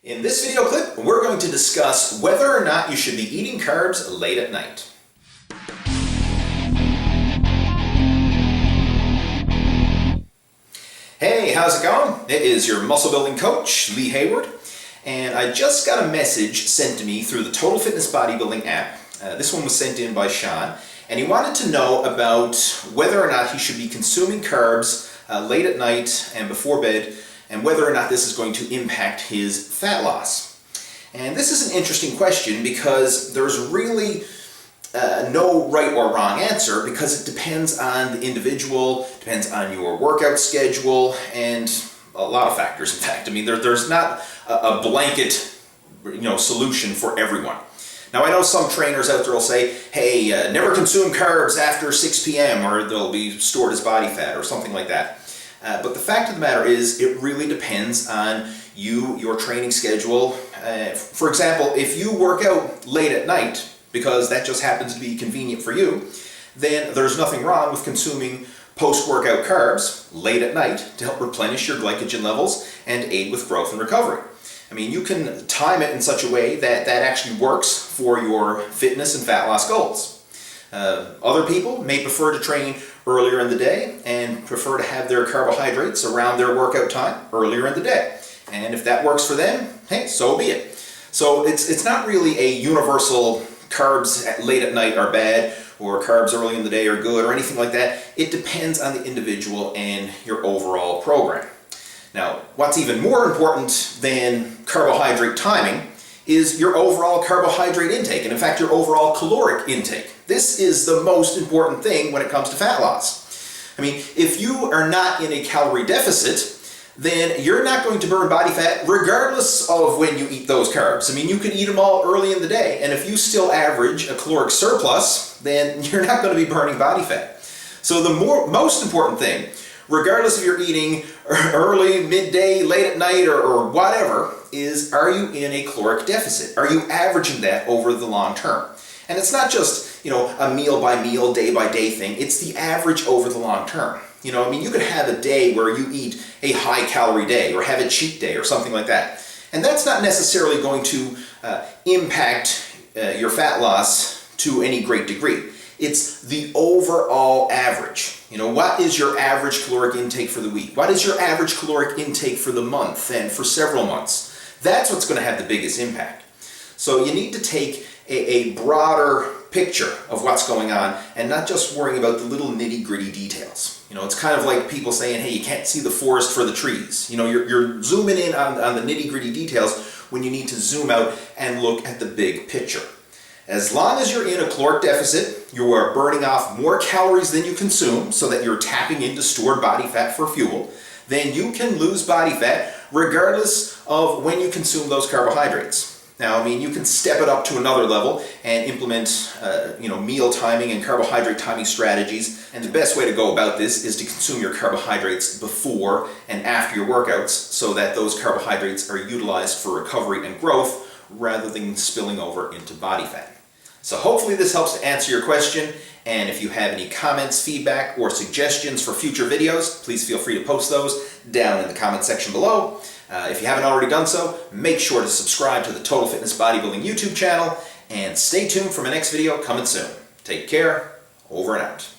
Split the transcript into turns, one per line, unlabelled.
In this video clip, we're going to discuss whether or not you should be eating carbs late at night. Hey, how's it going? It is your muscle building coach, Lee Hayward, and I just got a message sent to me through the Total Fitness Bodybuilding app. This one was sent in by Sean, and he wanted to know about whether or not he should be consuming carbs late at night and before bed, and whether or not this is going to impact his fat loss. And this is an interesting question because there's really no right or wrong answer, because it depends on the individual, depends on your workout schedule, and a lot of factors. In fact, I mean, there's not a blanket, solution for everyone. Now, I know some trainers out there will say, hey, never consume carbs after 6 p.m. or they'll be stored as body fat or something like that. But the fact of the matter is, it really depends on you, your training schedule. For example, if you work out late at night, because that just happens to be convenient for you, then there's nothing wrong with consuming post-workout carbs late at night to help replenish your glycogen levels and aid with growth and recovery. I mean, you can time it in such a way that that actually works for your fitness and fat loss goals. Other people may prefer to train earlier in the day and prefer to have their carbohydrates around their workout time earlier in the day. And if that works for them, hey, so be it. So it's not really a universal carbs late at night are bad or carbs early in the day are good or anything like that. It depends on the individual and your overall program. Now, what's even more important than carbohydrate timing is your overall carbohydrate intake, and in fact your overall caloric intake. This is the most important thing when it comes to fat loss. I mean, if you are not in a calorie deficit, then you're not going to burn body fat regardless of when you eat those carbs. I mean, you could eat them all early in the day, and if you still average a caloric surplus, then you're not going to be burning body fat. So the most important thing, regardless if you're eating early, midday, late at night, or whatever, is, are you in a caloric deficit? Are you averaging that over the long term? And it's not just, a meal by meal, day by day thing. It's the average over the long term. You could have a day where you eat a high calorie day or have a cheat day or something like that. And that's not necessarily going to impact your fat loss to any great degree. It's the overall average. What is your average caloric intake for the week? What is your average caloric intake for the month and for several months? That's what's going to have the biggest impact. So you need to take a broader picture of what's going on and not just worrying about the little nitty-gritty details. It's kind of like people saying, hey, you can't see the forest for the trees. You're zooming in on the nitty-gritty details when you need to zoom out and look at the big picture. As long as you're in a caloric deficit, you are burning off more calories than you consume so that you're tapping into stored body fat for fuel, then you can lose body fat regardless of when you consume those carbohydrates. Now, you can step it up to another level and implement, meal timing and carbohydrate timing strategies. And the best way to go about this is to consume your carbohydrates before and after your workouts so that those carbohydrates are utilized for recovery and growth rather than spilling over into body fat. So hopefully this helps to answer your question. And if you have any comments, feedback, or suggestions for future videos, please feel free to post those down in the comment section below. If you haven't already done so, make sure to subscribe to the Total Fitness Bodybuilding YouTube channel, and stay tuned for my next video coming soon. Take care, over and out.